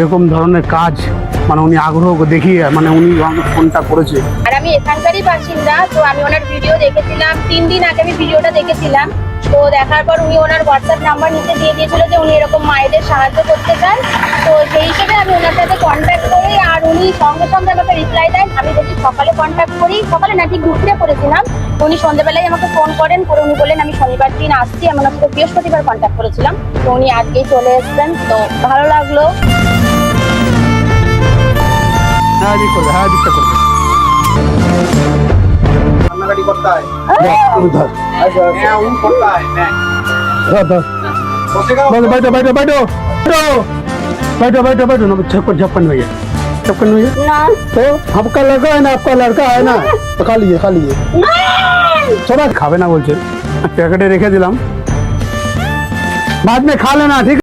এরকম ধরনের কাজ মানে উনি আগ্রহ দেখিয়ে মানে উনি আমাকে ফোনটা করেছে। আর আমি এখানকারই বাসিন্দা, তো আমি ওনার ভিডিও দেখেছিলাম 3 দিন আগে আমি ভিডিওটা দেখেছিলাম। তো দেখার পর উনি ওনার হোয়াটসঅ্যাপ নাম্বার নিচে দিয়ে দিয়েছিল যে উনি এরকম মায়েদের সাহায্য করতে চান। তো সেই হিসেবে আমি ওনার সাথে কন্ট্যাক্ট করি, আর উনি সঙ্গে সঙ্গে আমাকে রিপ্লাই দেন। আমি যদি সকালে কন্ট্যাক্ট করি, সকালে না ঠিক দুপুরে করেছিলাম, উনি সন্ধ্যাবেলায় আমাকে ফোন করেন, করে উনি বললেন আমি শনিবার দিন আসছি। আমি ওনার সাথে বৃহস্পতিবার কন্ট্যাক্ট করেছিলাম, তো উনি আজকেই চলে এসেছেন। তো ভালো লাগলো। হ্যাঁ দিক করবে, হ্যাঁ দিকটা করবে। রান্নাবাড়ি করতে হয়। তুমি ধর হ্যাঁ, ও করতে হয়। হ্যাঁ। ধর ধর বসে খাও। बैठो बैठो बैठो बैठो बैठो बैठो बैठो ना छप्पन छप्पन भैया छप्पन भैया না तो आपका लड़का है ना, आपका लड़का है ना, तो खा लीजिए खा लीजिए। थोड़ा खावे ना बोलছে প্যাকেটে রেখে দিলাম, बाद में खा लेना ठीक है।